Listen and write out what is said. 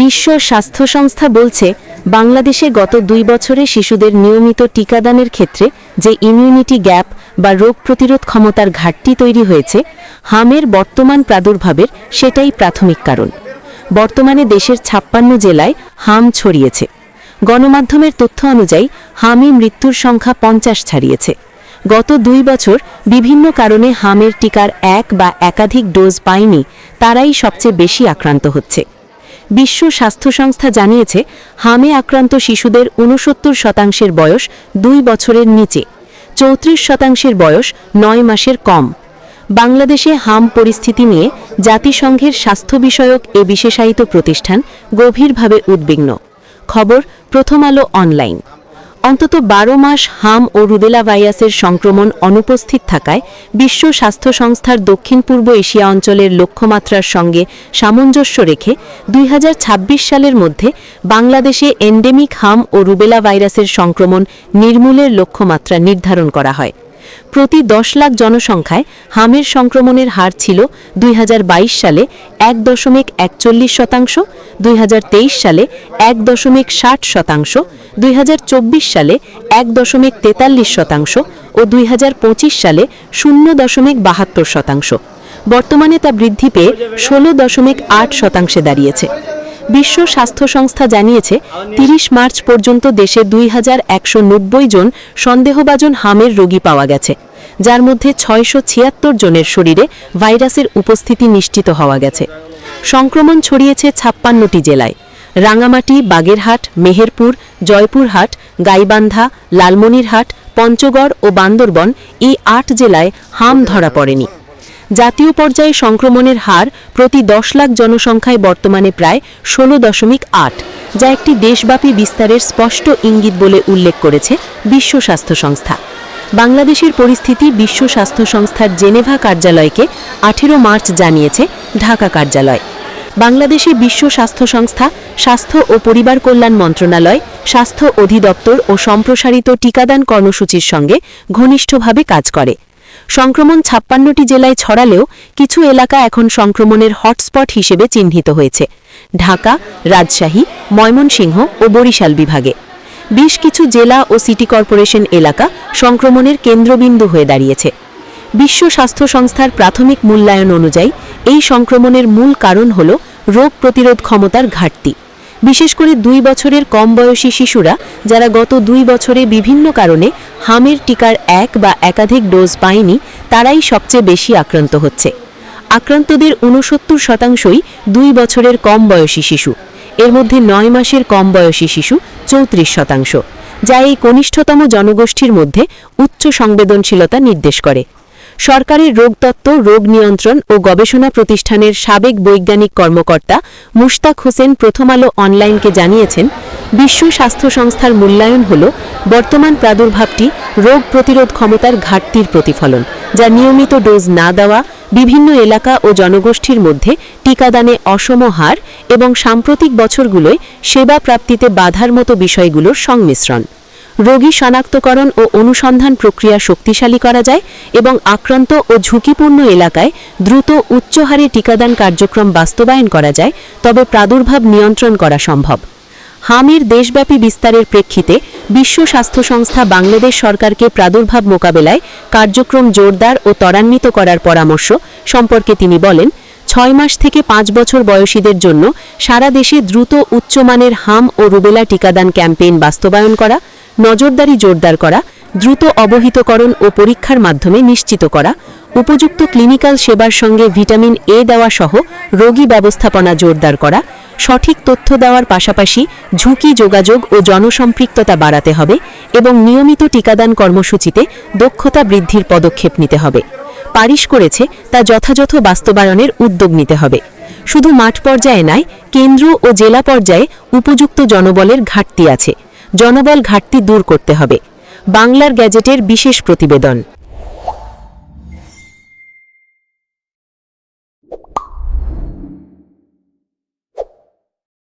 বিশ্ব স্বাস্থ্য সংস্থা বলছে, বাংলাদেশে গত 2 বছরে শিশুদের নিয়মিত টিকাদানের ক্ষেত্রে যে ইমিউনিটি গ্যাপ বা রোগ প্রতিরোধ ক্ষমতার ঘাটতি তৈরি হয়েছে, হামের বর্তমান প্রাদুর্ভাবের সেটাই প্রাথমিক কারণ। বর্তমানে দেশের 56 জেলায় হাম ছড়িয়েছে। গণমাধ্যমের তথ্য অনুযায়ী হামে মৃত্যুর সংখ্যা 50 ছাড়িয়েছে। গত 2 বছর বিভিন্ন কারণে হামের টিকার এক বা একাধিক ডোজ পায়নি, তারাই সবচেয়ে বেশি আক্রান্ত হচ্ছে। বিশ্ব স্বাস্থ্য সংস্থা জানিয়েছে, হামে আক্রান্ত শিশুদের 69% বয়স 2 বছরের নিচে, 34% বয়স 9 মাসের কম। বাংলাদেশে হাম পরিস্থিতি নিয়ে জাতিসংঘের স্বাস্থ্য বিষয়ক এ বিশেষায়িত প্রতিষ্ঠান গভীরভাবে উদ্বিগ্ন। খবর প্রথম আলো অনলাইন। অন্তত 12 মাস হাম ও রুবেলা ভাইরাসের সংক্রমণ অনুপস্থিত থাকায় বিশ্ব স্বাস্থ্য সংস্থার দক্ষিণ পূর্ব এশিয়া অঞ্চলের লক্ষ্যমাত্রার সঙ্গে সামঞ্জস্য রেখে 2026 সালের মধ্যে বাংলাদেশে এন্ডেমিক হাম ও রুবেলা ভাইরাসের সংক্রমণ নির্মূলের লক্ষ্যমাত্রা নির্ধারণ করা হয়। প্রতি 10 লাখ জনসংখ্যায় হামের সংক্রমণের হার ছিল 2022 সালে 1.41%, 2023 সালে 1.60%, 2024 সালে 1.43% ও 2025 সালে 0.72%। বর্তমানে তা বৃদ্ধি পেয়ে 16.8% দাঁড়িয়েছে। বিশ্ব স্বাস্থ্য সংস্থা জানিয়েছে, 30 মার্চ পর্যন্ত দেশে 2190 জন সন্দেহভাজন হামের রোগী পাওয়া গেছে, যার মধ্যে 676 জনের শরীরে ভাইরাসের উপস্থিতি নিশ্চিত হওয়া গেছে। সংক্রমণ ছড়িয়েছে 56টি জেলায়। রাঙামাটি, বাগেরহাট, মেহেরপুর, জয়পুরহাট, গাইবান্ধা, লালমনিরহাট, পঞ্চগড় ও বান্দরবন এই 8 জেলায় হাম ধরা পড়েনি। জাতীয় পর্যায়ে সংক্রমণের হার প্রতি 10 লাখ জনসংখ্যায় বর্তমানে প্রায় 16.8, যা একটি দেশব্যাপী বিস্তারের স্পষ্ট ইঙ্গিত বলে উল্লেখ করেছে বিশ্ব স্বাস্থ্য সংস্থা। বাংলাদেশের পরিস্থিতি বিশ্ব স্বাস্থ্য সংস্থার জেনেভা কার্যালয়কে 18 মার্চ জানিয়েছে ঢাকা কার্যালয়। বাংলাদেশে বিশ্ব স্বাস্থ্য সংস্থা, স্বাস্থ্য ও পরিবার কল্যাণ মন্ত্রণালয়, স্বাস্থ্য অধিদপ্তর ও সম্প্রসারিত টিকাদান কর্মসূচির সঙ্গে ঘনিষ্ঠভাবে কাজ করে। সংক্রমণ 56টি জেলায় ছড়ালেও কিছু এলাকা এখন সংক্রমণের হটস্পট হিসেবে চিহ্নিত হয়েছে: ঢাকা, রাজশাহী, ময়মনসিংহ ও বরিশাল বিভাগে। বেশ কিছু জেলা ও সিটি কর্পোরেশন এলাকা সংক্রমণের কেন্দ্রবিন্দু হয়ে দাঁড়িয়েছে। বিশ্ব স্বাস্থ্য সংস্থার প্রাথমিক মূল্যায়ন অনুযায়ী এই সংক্রমণের মূল কারণ হল রোগ প্রতিরোধ ক্ষমতার ঘাটতি। বিশেষ করে 2 বছরের কম বয়সী শিশুরা, যারা গত 2 বছরে বিভিন্ন কারণে হামের টিকার এক বা একাধিক ডোজ পায়নি, তারাই সবচেয়ে বেশি আক্রান্ত হচ্ছে। আক্রান্তদের 69%ই 2 বছরের কম বয়সী শিশু। এর মধ্যে 9 মাসের কম বয়সী শিশু 34%, যা এই কনিষ্ঠতম জনগোষ্ঠীর মধ্যে উচ্চ সংবেদনশীলতা নির্দেশ করে। সরকারের রোগতত্ত্ব, রোগ নিয়ন্ত্রণ ও গবেষণা প্রতিষ্ঠানের সাবেক বৈজ্ঞানিক কর্মকর্তা মুশতাক হোসেন প্রথম আলো অনলাইনকে জানিয়েছেন, বিশ্ব স্বাস্থ্য সংস্থার মূল্যায়ন হল বর্তমান প্রাদুর্ভাবটি রোগ প্রতিরোধ ক্ষমতার ঘাটতির প্রতিফলন, যা নিয়মিত ডোজ না দেওয়া, বিভিন্ন এলাকা ও জনগোষ্ঠীর মধ্যে টিকাদানে অসম হার এবং সাম্প্রতিক বছরগুলোয় সেবা প্রাপ্তিতে বাধার মতো বিষয়গুলোর সংমিশ্রণ। রোগী শনাক্তকরণ ও অনুসন্ধান প্রক্রিয়া শক্তিশালী করা যায় এবং আক্রান্ত ও ঝুঁকিপূর্ণ এলাকায় দ্রুত উচ্চ হারে টিকাদান কার্যক্রম বাস্তবায়ন করা যায়, তবে প্রাদুর্ভাব নিয়ন্ত্রণ করা সম্ভব। হামের দেশব্যাপী বিস্তারের প্রেক্ষিতে বিশ্ব স্বাস্থ্য সংস্থা বাংলাদেশ সরকারকে প্রাদুর্ভাব মোকাবেলায় কার্যক্রম জোরদার ও ত্বরান্বিত করার পরামর্শ সম্পর্কে তিনি বলেন, 6 মাস থেকে 5 বছর বয়সীদের জন্য সারা দেশে দ্রুত উচ্চমানের হাম ও রুবেলা টিকাদান ক্যাম্পেইন বাস্তবায়ন করা, নজরদারি জোরদার করা, দ্রুত অবহিতকরণ ও পরীক্ষার মাধ্যমে নিশ্চিত করা, উপযুক্ত ক্লিনিক্যাল সেবার সঙ্গে ভিটামিন এ দেওয়া সহ রোগী ব্যবস্থাপনা জোরদার করা, সঠিক তথ্য দেওয়ার পাশাপাশি ঝুঁকি যোগাযোগ ও জনসম্পৃক্ততা বাড়াতে হবে এবং নিয়মিত টিকাদান কর্মসূচিতে দক্ষতা বৃদ্ধির পদক্ষেপ নিতে হবে। পারিশ করেছে তা যথাযথ বাস্তবায়নের উদ্যোগ নিতে হবে। শুধু মাঠ পর্যায়ে নয়, কেন্দ্র ও জেলা পর্যায়ে উপযুক্ত জনবলের ঘাটতি আছে। জনবল ঘাটতি দূর করতে হবে। বাংলার গ্যাজেটের বিশেষ প্রতিবেদন।